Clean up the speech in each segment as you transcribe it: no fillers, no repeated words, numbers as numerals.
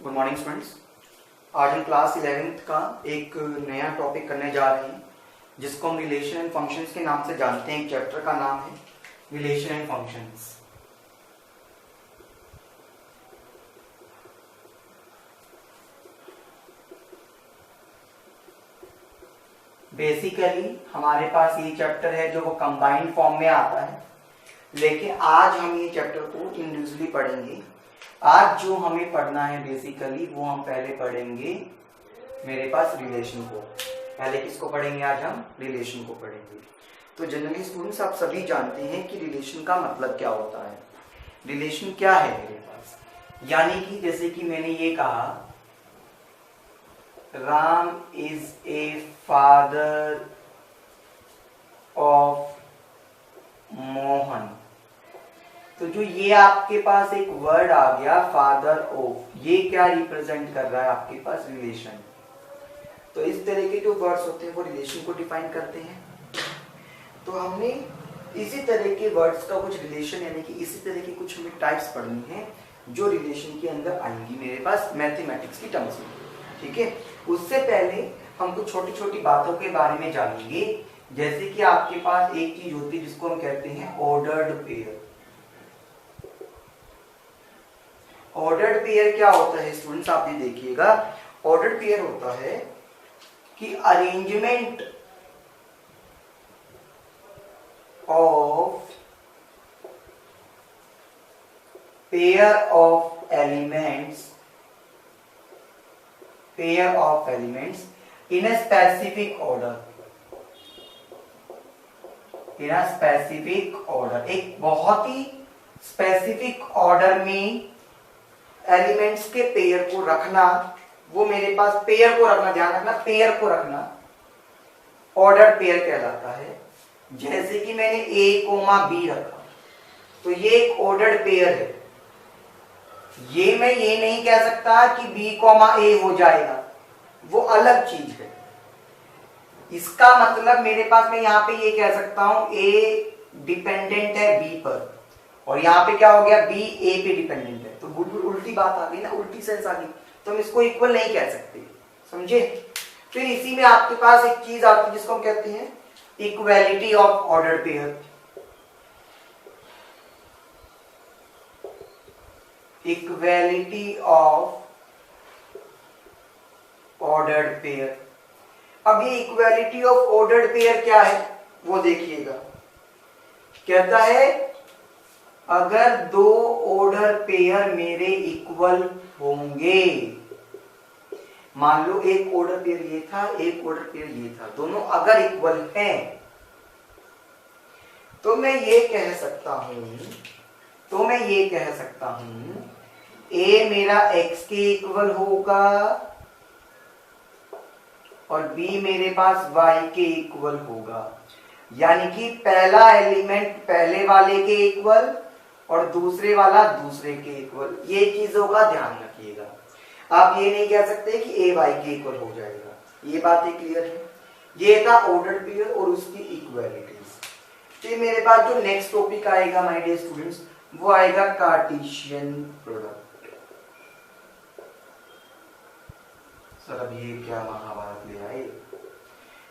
Good morning students. आज हम class 11th का एक नया टॉपिक करने जा रहे हैं जिसको हम रिलेशन एंड फंक्शंस के नाम से जानते हैं। एक चैप्टर का नाम है रिलेशन एंड फंक्शंस। बेसिकली हमारे पास ये चैप्टर है जो वो कंबाइंड फॉर्म में आता है, लेकिन आज हम ये चैप्टर को इंडिविजुअली पढ़ेंगे। आज जो हमें पढ़ना है बेसिकली वो हम पहले पढ़ेंगे मेरे पास रिलेशन को। पहले किसको पढ़ेंगे? आज हम रिलेशन को पढ़ेंगे। तो जनरली स्टूडेंट्स आप सभी जानते हैं कि रिलेशन का मतलब क्या होता है। रिलेशन क्या है मेरे पास, यानी कि जैसे कि मैंने ये कहा Ram is a father of Mohan, तो जो ये आपके पास एक वर्ड आ गया फादर ऑफ, ये क्या रिप्रेजेंट कर रहा है आपके पास? रिलेशन। तो इस तरह के जो वर्ड्स होते हैं वो रिलेशन को डिफाइन करते हैं। तो हमने इसी तरह के वर्ड्स का कुछ रिलेशन यानी कि इसी तरह की कुछ हमें टाइप्स पढ़नी है जो रिलेशन के अंदर आएंगी मेरे पास मैथमेटिक्स की टर्म्स में। ठीक है, उससे पहले हम कुछ छोटी छोटी बातों के बारे में जानेंगे। जैसे कि आपके पास एक चीज होती है जिसको हम कहते हैं ऑर्डर्ड पेयर। ऑर्डर्ड पेयर क्या होता है स्टूडेंट्स, आप ये देखिएगा। ऑर्डर्ड पेयर होता है कि arrangement of pair of elements in a specific order, एक बहुत ही स्पेसिफिक ऑर्डर में एलिमेंट्स के पेयर को रखना, वो मेरे पास पेयर को रखना, ध्यान रखना पेयर को रखना ऑर्डर पेयर कहलाता है। जैसे कि मैंने ए कोमा बी रखा तो ये एक ऑर्डर्ड पेयर है। ये मैं ये नहीं कह सकता कि बी कोमा ए हो जाएगा, वो अलग चीज है। इसका मतलब मेरे पास मैं यहाँ पे ये कह सकता हूं ए डिपेंडेंट है बी पर, और यहाँ पे क्या हो गया बी ए पे डिपेंडेंट है। तो बिल्कुल उल्टी बात आ गई ना, उल्टी सेंस आ गई। तो हम इसको इक्वल नहीं कह सकते, समझे। फिर इसी में आपके पास एक चीज आती है जिसको हम कहते हैं equality of ordered pair. Equality of ordered pair. अब ये इक्वालिटी ऑफ ऑर्डर्ड पेयर क्या है वो देखिएगा। कहता है अगर दो ऑर्डर पेयर मेरे इक्वल होंगे, मान लो एक ऑर्डर पेयर ये था, एक ऑर्डर पेयर ये था, दोनों अगर इक्वल हैं तो मैं ये कह सकता हूं ए मेरा x के इक्वल होगा और b मेरे पास y के इक्वल होगा। यानी कि पहला एलिमेंट पहले वाले के इक्वल और दूसरे वाला दूसरे के इक्वल, ये चीजों का ध्यान रखिएगा। आप ये नहीं कह सकते कि ए वाई के इक्वल हो जाएगा। ये बातें क्लियर है। ये था ऑर्डर्ड पेयर और उसकी इक्वालिटीज। फिर मेरे पास जो नेक्स्ट टॉपिक आएगा माय डियर स्टूडेंट्स वो आएगा कार्टेशियन प्रोडक्ट। सर अब ये क्या महाभारत ले आए।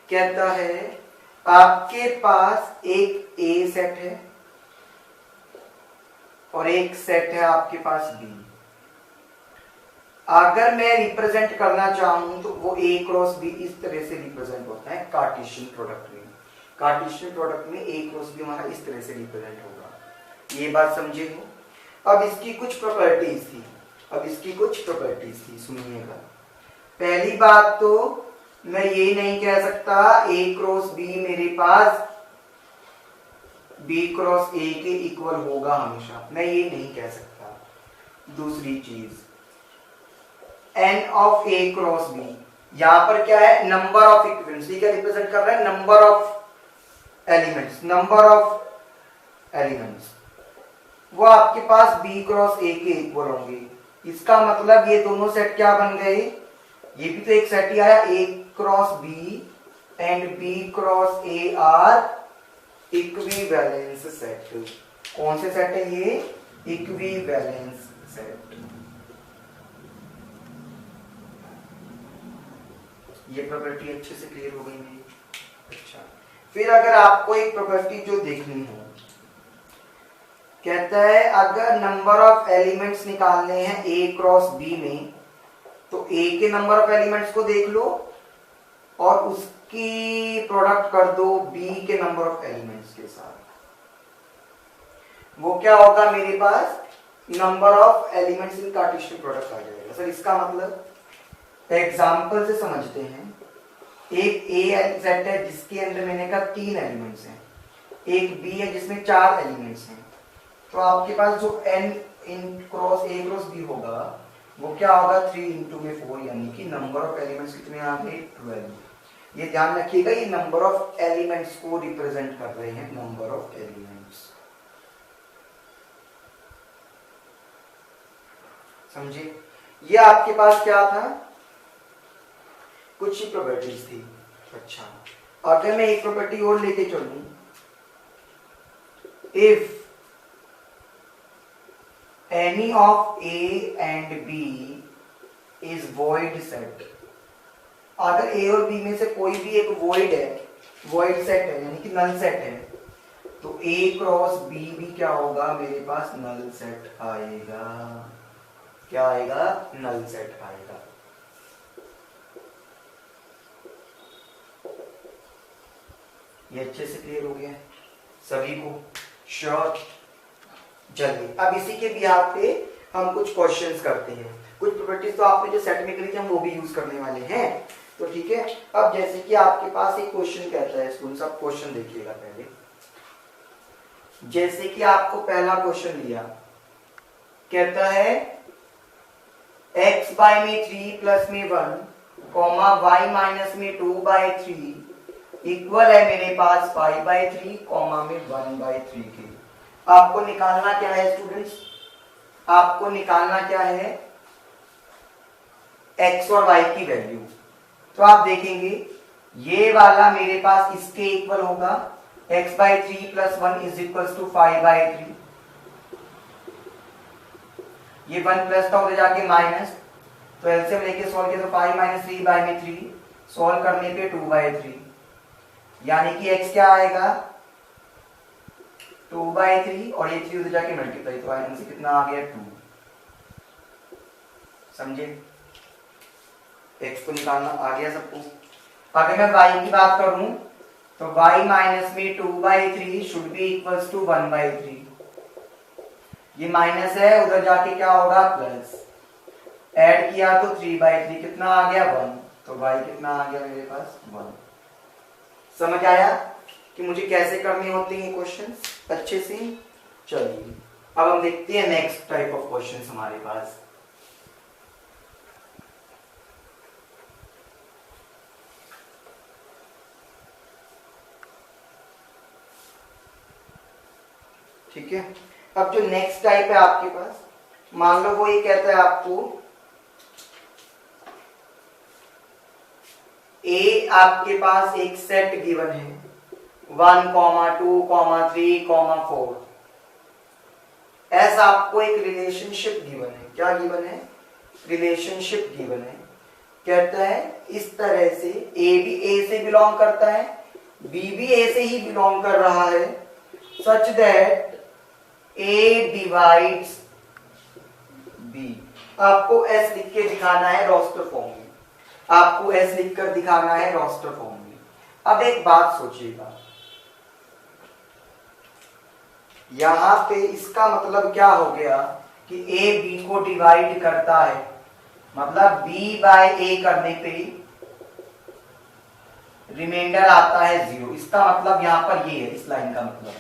कहता है आपके पास एक ए सेट है और एक सेट है आपके पास बी। अगर मैं रिप्रेजेंट करना चाहूं तो वो ए क्रॉस बी इस तरह से रिप्रेजेंट होता है कार्टेशियन प्रोडक्ट में। कार्टेशियन प्रोडक्ट में ए क्रॉस बी हमारा इस तरह से रिप्रेजेंट होगा। ये बात समझे हो। अब इसकी कुछ प्रॉपर्टीज थी, सुनिएगा। पहली बात तो मैं ये नहीं कह सकता ए क्रॉस बी मेरे पास बी क्रॉस ए के इक्वल होगा हमेशा, मैं ये नहीं कह सकता। दूसरी चीज n of A cross B, यहां पर क्या है नंबर ऑफ इक्विवेलेंट्स, क्या रिप्रेजेंट कर रहा है नंबर ऑफ एलिमेंट्स, वो आपके पास बी क्रॉस ए के इक्वल होंगे। इसका मतलब ये दोनों सेट क्या बन गए, ये भी तो एक सेट ही आया A cross B and B cross A are equivalence set. कौन से सेट है ये? Equivalence set. ये प्रॉपर्टी अच्छे से क्लियर हो गई मेरी। अच्छा, फिर अगर आपको एक प्रॉपर्टी जो देखनी हो, कहता है अगर नंबर ऑफ एलिमेंट्स निकालने हैं ए क्रॉस बी में, तो ए के नंबर ऑफ एलिमेंट्स को देख लो और उसकी प्रोडक्ट कर दो बी के नंबर ऑफ एलिमेंट्स के साथ। वो क्या होगा मेरे पास, number of elements in Cartesian product आ जाएगा। सर इसका मतलब एग्जांपल से समझते हैं। एक ए सेट है जिसके अंदर मैंने कहा 3 एलिमेंट्स हैं, एक बी है जिसमें 4 एलिमेंट्स हैं, तो आपके पास जो n in cross A cross B होगा वो क्या होगा, 3 इंटू में 4, यानी कि नंबर ऑफ एलिमेंट्स कितने आ गए, 12। ये ध्यान रखिएगा, ये नंबर ऑफ एलिमेंट्स को रिप्रेजेंट कर रहे हैं, नंबर ऑफ एलिमेंट्स। समझे? ये आपके पास क्या था, कुछ ही प्रॉपर्टीज थी। अच्छा, अगर मैं एक प्रॉपर्टी और लेके चलूं, if any of A and B is void set, अगर A और B में से कोई भी एक void है, void set है यानी कि null set है, तो A क्रॉस B भी क्या होगा, मेरे पास null set आएगा। क्या आएगा, null set आएगा। ये अच्छे से क्लियर हो गया सभी को, श्योर? चलिए अब इसी के बिहाफ पे हम कुछ क्वेश्चंस करते हैं। कुछ प्रॉपर्टीज तो आपने जो सेट में करी थी हम वो भी यूज करने वाले हैं, तो ठीक है। अब जैसे कि आपके पास एक क्वेश्चन कहता है, स्टूडेंट्स आप क्वेश्चन देखिएगा पहले। जैसे कि आपको पहला क्वेश्चन लिया, कहता है x बाय में 3 प्लस में 1 कॉमा y माइनस में 2 बाय 3 इक्वल है मेरे पास 5 बाय 3 कॉमा में 1 बाय 3 के। आपको निकालना क्या है स्टूडेंट्स, आपको निकालना क्या है, x और y की वैल्यू। तो आप देखेंगे ये वाला मेरे पास इसके इक्वल होगा, x by 3 plus 1 is equal to 5 by 3। ये 1 प्लस था उधर जाके माइनस, तो एलसीएम लेके सॉल्व किया तो 5 माइनस 3 बाई में 3, सॉल्व करने पे 2 बाई 3, यानी कि x क्या आएगा 2 बाई 3 और ये 3 उधर जाके मल्टीप्लाई, तो आइए से कितना आ गया 2। समझे? x को निकालना आ गया सबको। अगर मैं y की बात करूं तो y माइनस में 2 by 3 should be equals to 1 by 3। ये माइनस है उधर जाके क्या होगा प्लस, ऐड किया तो 3 बाई 3 कितना आ गया 1, तो y कितना आ गया मेरे पास 1। समझ आया कि मुझे कैसे करने होते हैं क्वेश्चन अच्छे से? चलिए अब हम देखते हैं नेक्स्ट टाइप ऑफ क्वेश्चन हमारे पास। ठीक है, अब जो नेक्स्ट टाइप है आपके पास, मान लो वो ये कहता है आपको ए आपके पास एक सेट गिवन है 1, 2, 3, 4। ऐसा आपको एक रिलेशनशिप गिवन है। क्या गिवन है? रिलेशनशिप गिवन है। कहता है इस तरह से ए भी ए से बिलोंग करता है, बी भी ए से ही बिलोंग कर रहा है, such that A divides B. आपको एस लिख के दिखाना है रोस्टर फॉर्म में, आपको एस लिखकर दिखाना है रोस्टर फॉर्म में। अब एक बात सोचिएगा, यहां पे इसका मतलब क्या हो गया कि ए बी को डिवाइड करता है, मतलब बी बाय ए करने पे रिमाइंडर आता है 0। इसका मतलब यहां पर ये है, इस लाइन का मतलब।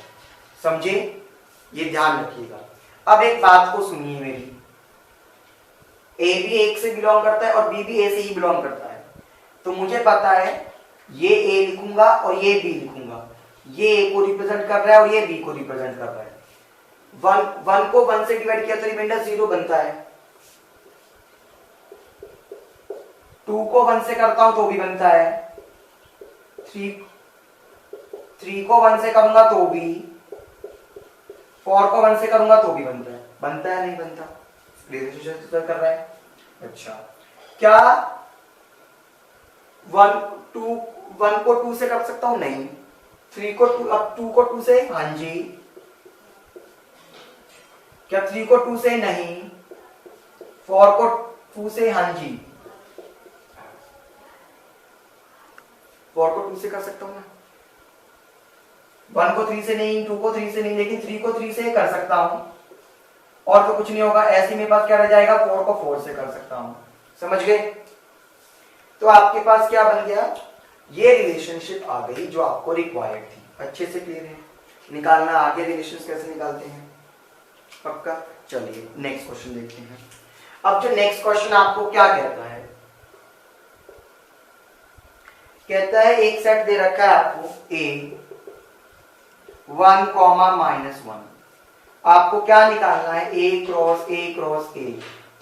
समझे? ये ध्यान रखिएगा। अब एक बात को सुनिए मेरी, ए भी एक से बिलोंग करता है और बी भी ए से ही बिलोंग करता है, तो मुझे पता है ये ए लिखूंगा और ये बी लिखूंगा, ये ए को रिप्रेजेंट कर रहा है और ये बी को रिप्रेजेंट कर रहा है। 1 को 1 से डिवाइड किया तो रिमाइंडर 0 बनता है, 2 को 1 से करता हूं तो भी बनता है, 3 को 1 से करूंगा तो भी, 4 को 1 से करूंगा तो भी बनता है। बनता है नहीं बनता? रिलेशनशिप कर रहा है। अच्छा, क्या वन को 2 से कर सकता हूं? नहीं। 3 को 2, अब 2 को 2 से? हाँ जी। क्या 3 को 2 से? नहीं। 4 को 2 से? हाँ जी। 4 को 2 से कर सकता हूं ना। 1 को 3 से नहीं, 2 को 3 से नहीं, लेकिन 3 को 3 से कर सकता हूं। और तो कुछ नहीं होगा। ऐसे मेरे पास क्या रह जाएगा? 4 को 4 से कर सकता हूं। समझ गए? तो आपके पास क्या बन गया? ये रिलेशनशिप आ गई जो आपको रिक्वायर्ड थी। अच्छे से क्लियर है? निकालना आगे रिलेशंस कैसे निकालते हैं? पक्का? चलिए नेक्स्ट क्वेश्चन देखते हैं। अब जो नेक्स्ट क्वेश्चन आपको क्या कहता है? कहता है एक सेट दे रखा है आपको A 1, -1। आपको क्या निकालना है? A क्रॉस A,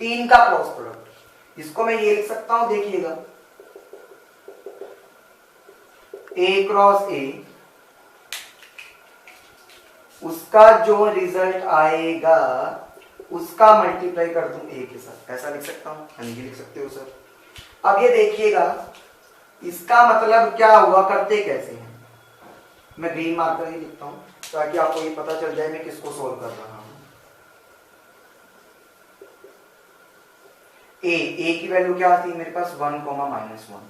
3 का क्रॉस प्रोडक्ट। इसको मैं ये लिख सकता हूं, देखिएगा, A क्रॉस A, उसका जो रिजल्ट आएगा उसका मल्टीप्लाई कर दूं A के साथ। ऐसा लिख सकता हूं? हाँ जी लिख सकते हो सर। अब ये देखिएगा, इसका मतलब क्या हुआ? करते कैसे हैं? मैं ग्रीन मार्कर ही लिखता हूं ताकि आपको ये पता चल जाए मैं किसको सोल्व कर रहा हूं। A की वैल्यू क्या आती है मेरे पास? 1, -1।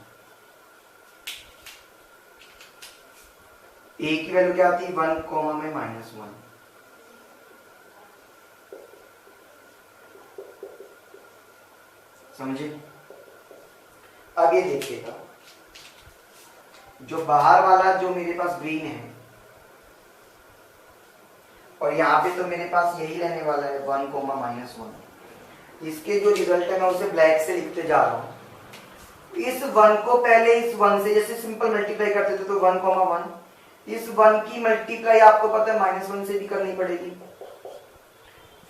A की वैल्यू क्या आती है? 1, -1। समझे? अब ये देखिएगा, जो बाहर वाला जो मेरे पास ग्रीन है और यहाँ पे तो मेरे पास यही रहने वाला है 1, -1। इसके जो रिजल्ट है मैं उसे ब्लैक से लिखते जा रहा हूं। इस 1 को पहले इस 1 से जैसे सिंपल मल्टीप्लाई करते थे तो 1, 1, इस 1 की मल्टीप्लाई आपको पता है -1 से भी करनी पड़ेगी।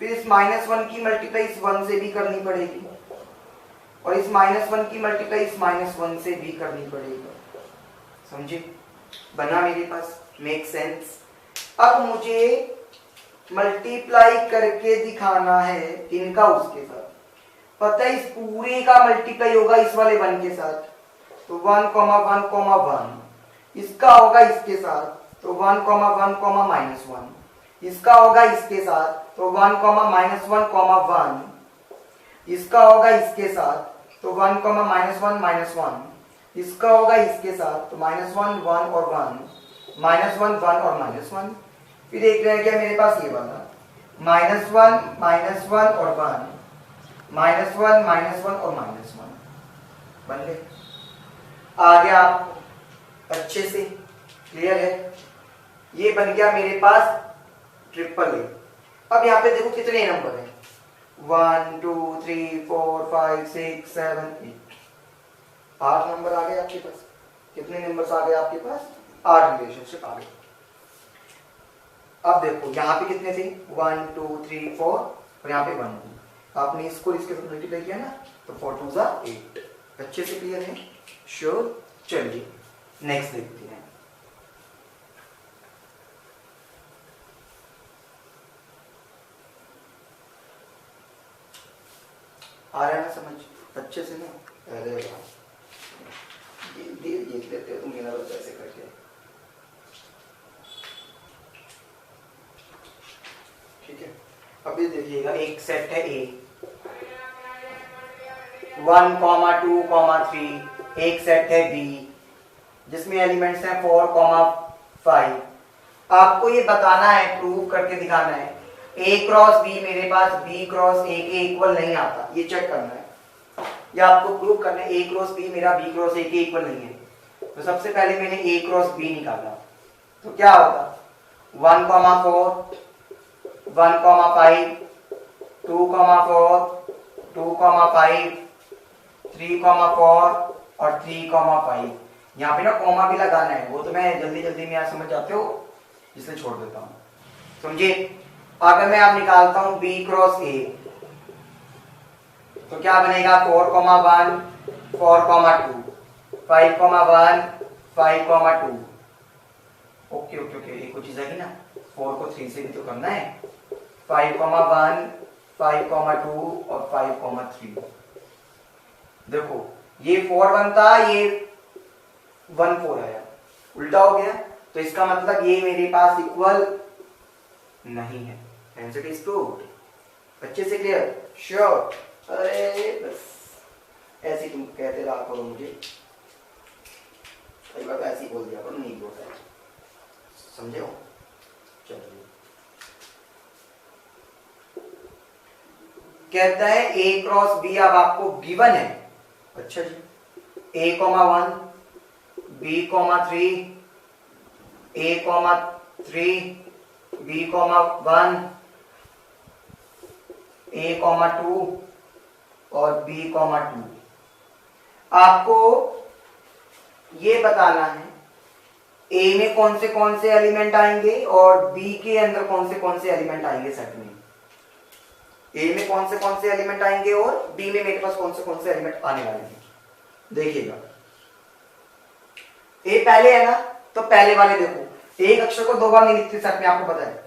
फिर इस -1 की मल्टीप्लाई इस 1 से भी करनी पड़ेगी और इस -1 की मल्टीप्लाई इस -1 से भी करनी पड़ेगी। समझे? बना मेरे पास? Make sense? अब मुझे मल्टीप्लाई करके दिखाना है इनका उसके साथ। पता है इस पूरे का मल्टीप्लाई होगा इस वाले 1 के साथ, तो 1, 1, 1। इसका होगा इसके साथ, तो 1, 1, -1। इसका होगा इसके साथ, तो 1, -1, 1। इसका होगा इसके साथ, तो 1, -1, -1। इसका होगा इसके साथ, तो -1, 1 और 1, -1, 1 और -1। फिर एक रह गया मेरे पास ये वाला, -1, -1 और 1, -1, -1 और -1। बन गए? आ गया आप अच्छे से? क्लियर है? ये बन गया मेरे पास ट्रिपल ए। अब यहाँ पे देखो कितने नंबर है? 1, 2, 3, 4, 5, 6, 7, 8। 8 नंबर आ गए आपके पास। कितने नंबर्स आ गए आपके पास? 8 रिलेशनशिप आ गए। अब देखो यहाँ पे कितने थे? 1, 2, 3, 4 और यहाँ पे 1, 2। आपने इसको इसके साथ मल्टीप्लाई किया ना, तो 4, 2 8। अच्छे से क्लियर है? श्योर? चलिए नेक्स्ट देखते हैं। आ रहा है ना समझ अच्छे से? ना अरे ये देख लेते हो तुम मेरा बच्चा ऐसे करके। ठीक है, अभी देखिएगा एक सेट है A 1, 2, 3। एक सेट है B जिसमें एलिमेंट्स हैं 4, 5। आपको ये बताना है, प्रूव करके दिखाना है A क्रॉस B मेरे पास B क्रॉस A के इक्वल नहीं आता। ये चेक करना है, ये आपको प्रूव करना है। A क्रॉस B मेरा B क्रॉस A के इक्वल नहीं है। तो सबसे पहले मैंने A क्रॉस B निकाला, तो क्या होगा? 1, 4, 1, 5, 2, 4, 2, 5, 3, 4 और 3, 5। यहाँ पे ना कॉमा भी लगाना है, वो तो मैं जल्दी जल्दी में यहाँ समझ जाते हो इसलिए छोड़ देता हूँ। समझे? अगर मैं आप निकालता हूँ B क्रॉस A तो क्या बनेगा? 4, 1, 4, 2, 5, 1, 5, 2। ओके ओके ओके, एक चीज है ना, 4 को 3 से भी तो करना है। 5, 1, 5, 2 और 5, 3। देखो ये 4 बनता, ये 1 4 आया, उल्टा हो गया, तो इसका मतलब ये मेरे पास इक्वल नहीं है। Hence it is proved। अच्छे से क्लियर? श्योर? अरे बस ऐसे तुम कहते रहा करो मुझे, कई बार तो ऐसे ही बोल दिया करो, नहीं बोलता है, समझे हो? चलिए, कहता है A क्रॉस B अब आपको गिवन है। अच्छा जी, A, 1 B, 3 A, 3 B, 1 A, 2 और B, 2। आपको ये बताना है A में कौन से एलिमेंट आएंगे और B के अंदर कौन से एलिमेंट आएंगे सेट में। A में कौन से एलिमेंट आएंगे और B में मेरे पास कौन से एलिमेंट आने वाले हैं। देखिएगा, A पहले है ना, तो पहले वाले देखो, एक अक्षर को 2 बार नहीं लिखते सेट में, आपको पता है।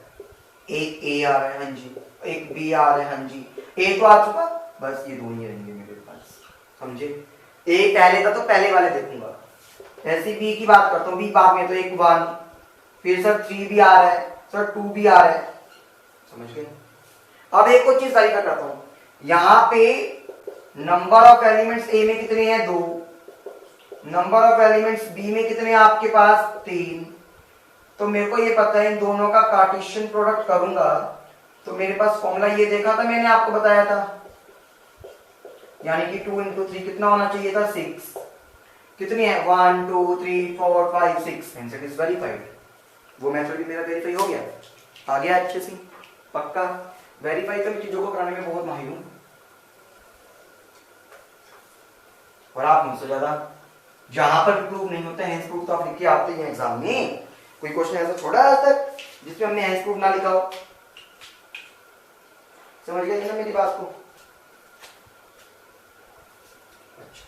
एक A आ रहा है, हाँ जी, एक B आ रहा है, हाँ जी, A तो आ चुका, बस ये 2 ही रहेंगे मेरे पास, समझे। A पहले था तो पहले वाले देखूंगा। ऐसी B की बात करता हूँ, B बाद में, तो एक 1, फिर सर 3 भी आ रहा है, सर 2 भी आ रहा है, समझ गए। अब एक और चीज तरीका करता हूँ, यहाँ पे नंबर ऑफ एलिमेंट्स A में कितने हैं? 2। नंबर ऑफ एलिमेंट्स B में कितने हैं आपके पास? 3। तो मेरे को ये पता है इन दोनों का कार्टेशियन प्रोडक्ट करूंगा, तो मेरे पास फॉर्मूला ये देखा था मैंने, आपको बताया था, यानी कि 2 × 3 कितना होना चाहिए था? 6। कितनी है? 1 2 3 4 5 6। Answer is verified. वो मेथड भी मेरा वेरीफाई हो गया, आ गया अच्छे से, पक्का। वेरीफाई तो मैं चीजों को कराने में बहुत माहिर हूं, और आप मुझसे ज्यादा। जहां पर प्रूफ नहीं होता है प्रूफ तो आप लिख के आते हैं एग्जाम में। कोई क्वेश्चन ऐसा छोड़ा आज तक जिसमें हमने हैंस प्रूफ ना लिखा हो? समझ गए ना मेरी बात को? अच्छा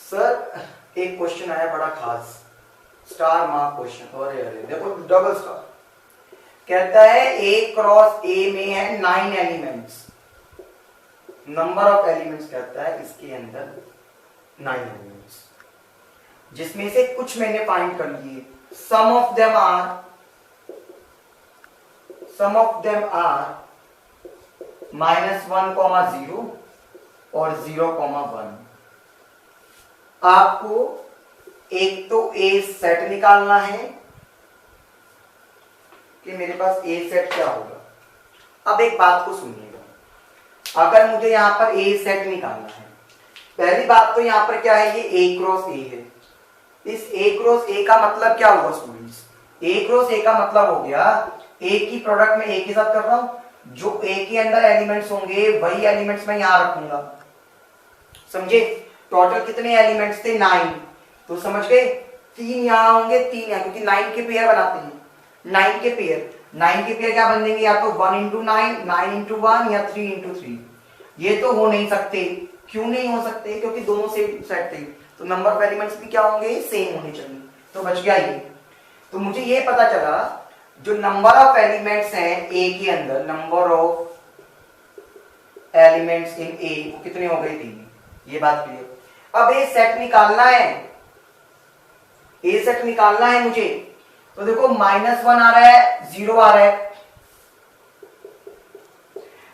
सर, एक क्वेश्चन आया बड़ा खास, स्टार मार्क क्वेश्चन। अरे अरे देखो, डबल स्टार। कहता है A क्रॉस A में है 9 एलिमेंट्स, नंबर ऑफ एलिमेंट्स कहता है इसके अंदर 9 एलिमेंट्स, जिसमें से कुछ मैंने फाइंड कर लिए। सम ऑफ देम आर -1, 0 और 0, 1। आपको एक तो A सेट निकालना है कि मेरे पास A सेट क्या होगा। अब एक बात को सुनिएगा, अगर मुझे यहां पर A सेट निकालना है, पहली बात तो यहां पर क्या है, ये A क्रॉस A है। इस A क्रॉस A का मतलब क्या होगा स्टूडेंट्स? A क्रॉस A का मतलब हो गया A की प्रोडक्ट में A के साथ कर रहा हूं, जो A के अंदर एलिमेंट्स होंगे वही एलिमेंट्स मैं यहां रखूंगा, समझे। टोटल कितने एलिमेंट्स थे? 9। तो समझ गए, 3 यहां होंगे, 3 यहां, क्योंकि 9 के पेयर बनाते हैं। 9 के पेयर क्या बन देंगे? या तो 1 × 9, 9 × 1 या 3 × 3। ये तो हो नहीं सकते। क्यों नहीं हो सकते? क्योंकि दोनों सेम सेट थे, तो नंबर ऑफ एलिमेंट्स भी क्या होंगे? सेम होने चाहिए। तो बच गया ये। तो मुझे ये पता चला जो नंबर ऑफ एलिमेंट्स हैं ए के अंदर, नंबर ऑफ एलिमेंट्स इन ए वो कितने हो गए? 3। ये बात क्लियर। अब ए सेट निकालना है, ए सेट निकालना है मुझे, तो देखो -1 आ रहा है, 0 आ रहा है,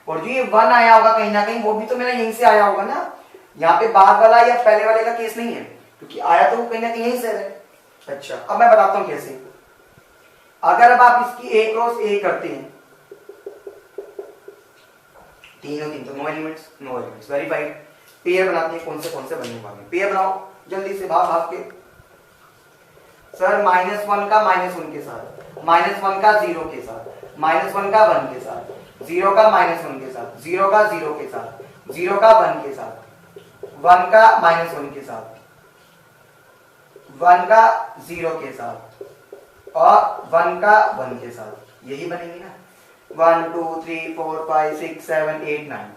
और जो ये 1 आया होगा कहीं ना कहीं वो भी तो मेरा यहीं से आया होगा ना। यहाँ पे बाद वाला या पहले वाले का केस नहीं है, क्योंकि आया तो वो कहीं ना कहीं यहीं से है। अच्छा, अब मैं बताता हूं कैसे। अगर अब आप इसकी A क्रॉस A करते हैं, 3 तो नो एलिमेंट्स वेरीफाइड। पेयर बनाते हैं, कौन से बनने वाले, पेयर बनाओ जल्दी से, भाग के। सर -1 का -1 के साथ, -1 का 0 के साथ, -1 का 1 के साथ, 0 का -1 के साथ, 0 का 0 के साथ, 0 का 1 के साथ, 1 का -1 के साथ, 1 का 0 के साथ, और 1 का 1 के साथ, यही बनेगी ना। 1 2 3 4 5 6 7 8 9।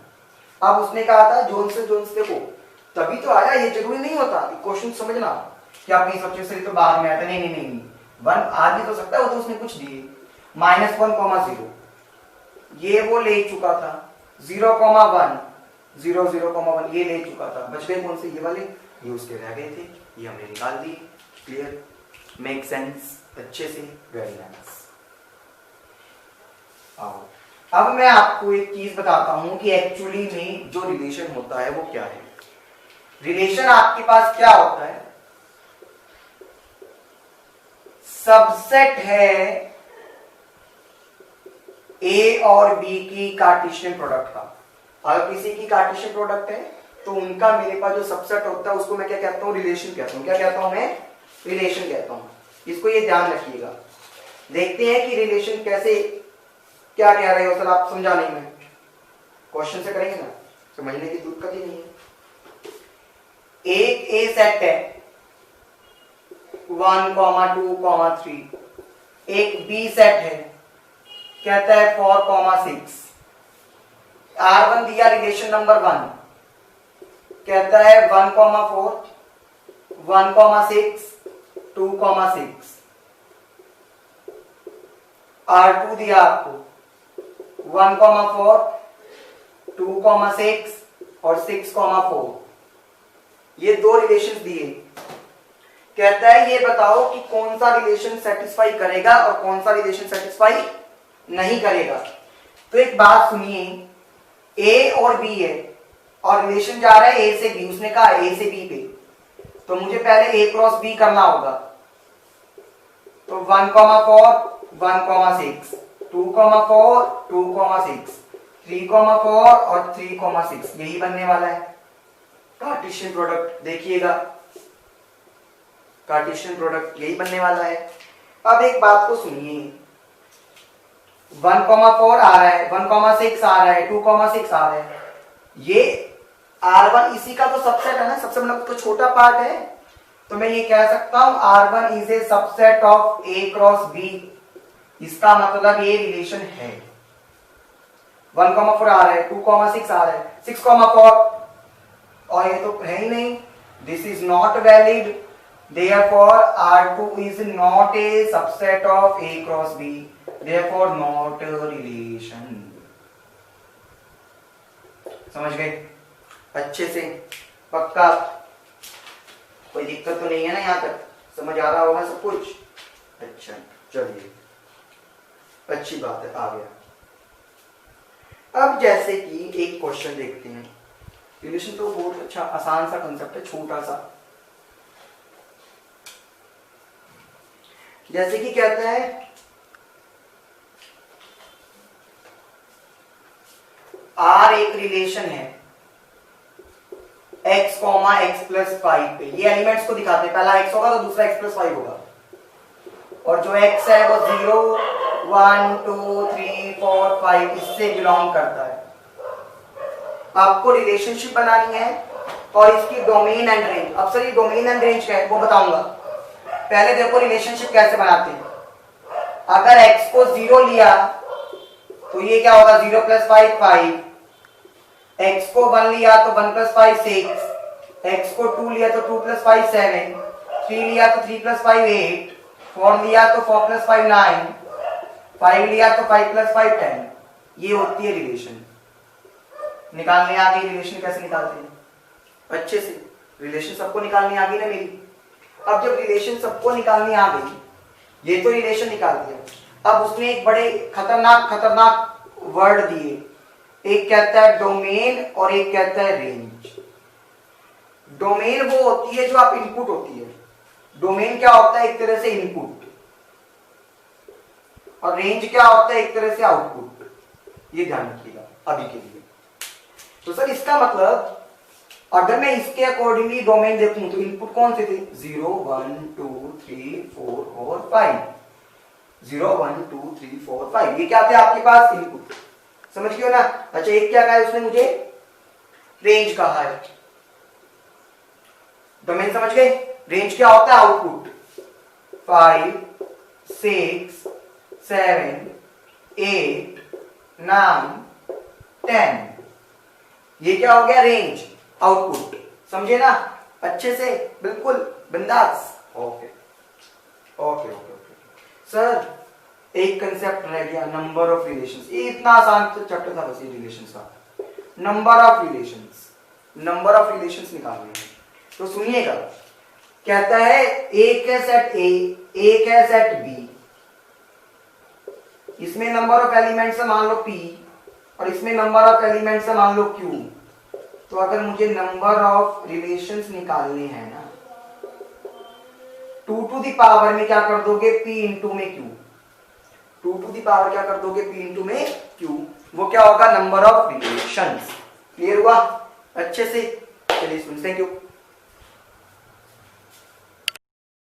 अब उसने कहा था जोन्स देखो, तभी तो आया, ये जरूरी नहीं होता। क्वेश्चन समझना कि आपने सब चीज से तो बाहर में आया था, नहीं 1 आ भी तो सकता है, वो तो उसने कुछ दिए। -1, 0 ये वो ले चुका था, 0, 1 0 0, 1 ये ले चुका था। बच गए कौन से? ये वाले, ये उसके रह गए थे, ये हमने निकाल दिए। क्लियर, मेक सेंस, अच्छे से, वेरी नाइस। अब मैं आपको एक चीज बताता हूं कि एक्चुअली में जो रिलेशन होता है वो क्या है। रिलेशन आपके पास क्या होता है, सबसेट है ए और बी की कार्टेशियन प्रोडक्ट का। अगर किसी की कार्टेशियन प्रोडक्ट है तो उनका मेरे पास जो सबसेट होता है उसको मैं क्या कहता हूं, रिलेशन कहता हूं। क्या कहता हूं मैं, रिलेशन कहता हूं। इसको ये ध्यान रखिएगा। देखते हैं कि रिलेशन कैसे, क्या कह रहे हो सर आप, समझा नहीं, मैं क्वेश्चन से करेंगे ना, समझने की दिक्कत ही नहीं है। एक ए सेट है 1, 2, 3। एक बी सेट है, कहता है 4, 6। R1 दिया रिलेशन नंबर 1, कहता है 1, 4, 1, 6, 2, 6। R2 दिया आपको 1, 4, 2, 6 और 6, 4। ये दो रिलेशंस दिए। कहता है ये बताओ कि कौन सा रिलेशन सेटिस्फाई करेगा और कौन सा रिलेशन सेटिस्फाई नहीं करेगा। तो एक बात सुनिए, ए और बी है और रिलेशन जा रहा है ए से बी। उसने कहा ए से बी पे, तो मुझे पहले ए क्रॉस बी करना होगा। तो 1, 4, 1, 6, 2, 4, 2, 6, 3, 4 और 3, 6, यही बनने वाला है कार्टेशियन प्रोडक्ट। देखिएगा, कार्टेशियन प्रोडक्ट यही बनने वाला है। अब एक बात को सुनिए, 1, 4 आ रहा है, 1, 6 आ रहा है, 2, 6 आ रहा है। ये R1 इसी का तो सबसेट है ना, सबसे मतलब तो छोटा पार्ट है। तो मैं ये कह सकता हूं R1 is a subset of A cross B। इसका मतलब ये रिलेशन है। 1, 4 आ रहा है, 2, 6 आ रहा है, 6, 4 और ये तो है ही नहीं। This is not valid, therefore R2 is not a subset of A cross B, therefore not a relation। समझ गए अच्छे से, पक्का, कोई दिक्कत तो नहीं है ना, यहां तक समझ आ रहा होगा सब कुछ। अच्छा चलिए, अच्छी बात है, आ गया। अब जैसे कि एक क्वेश्चन देखते हैं। रिलेशन तो बहुत अच्छा आसान सा कंसेप्ट है, छोटा सा। जैसे कि कहता है R एक रिलेशन है x, x+5 पे। ये एलिमेंट्स को दिखाते हैं, पहला x होगा तो दूसरा x+5 होगा। और जो x है वो 0, 1, 2, 3, 4, 5 इससे बिलोंग करता है। आपको रिलेशनशिप बनानी है और इसकी डोमेन एंड रेंज। अब सर ये डोमेन एंड रेंज क्या है वो बताऊंगा। पहले देखो रिलेशनशिप कैसे बनाते हैं। अगर x को 0 लिया तो ये क्या होगा, 0 + 5, 5। x को 1 लिया तो 1 + 5, 6। x को 2 लिया तो 2 + 5, 7। 3 लिया तो 3 + 5, 8। 4 लिया तो 4 + 5, 9। 5 लिया तो 5 + 5, 10। ये होती है रिलेशन। निकालने आ गई रिलेशन, कैसे निकालते हैं अच्छे से। रिलेशन सबको निकालनी आ गई ना मेरी। अब जब रिलेशन सबको निकालनी आ गई, ये तो रिलेशन निकाल दिया। अब उसने एक बड़े खतरनाक वर्ड दिए। एक कहता है डोमेन और एक कहता है रेंज। डोमेन वो होती है जो आप इनपुट होती है। डोमेन क्या होता है, एक तरह से इनपुट। और रेंज क्या होता है, एक तरह से आउटपुट। ये ध्यान रखिएगा अभी के लिए। तो सर इसका मतलब अगर मैं इसके अकॉर्डिंगली डोमेन देखूं तो इनपुट कौन से थे, 0, 1, 2, 3, 4 और 5। 0, 1, 2, 3, 4, 5 ये क्या थे आपके पास, इनपुट। समझ गए ना। अच्छा एक क्या कहा है उसने मुझे, रेंज कहा है। डोमेन समझ गए, रेंज क्या होता है, आउटपुट। 5, 6, 7, 8, 9, 10 ये क्या हो गया, रेंज, आउटपुट। समझे ना अच्छे से, बिल्कुल बिंदास। Okay okay okay okay sir एक कंसेप्ट रह गया, नंबर ऑफ रिलेशंस। ये इतना आसान तो चैप्टर था बस ये रिलेशंस का। नंबर ऑफ रिलेशंस निकालने हैं। तो सुनिएगा, कहता है एक है सेट ए, एक है सेट बी, इसमें नंबर ऑफ एलिमेंट्स है मान लो p और इसमें नंबर ऑफ एलिमेंट्स है मान लो q। तो अगर मुझे नंबर ऑफ रिलेशंस निकालने हैं ना, 2 टू द पावर में क्या कर दोगे p इंटू में q, 2 टू द पावर क्या कर दोगे p इंटू में q, वो क्या होगा नंबर ऑफ रिलेशंस। क्लियर हुआ अच्छे से? चलिए सुन, थैंक यू।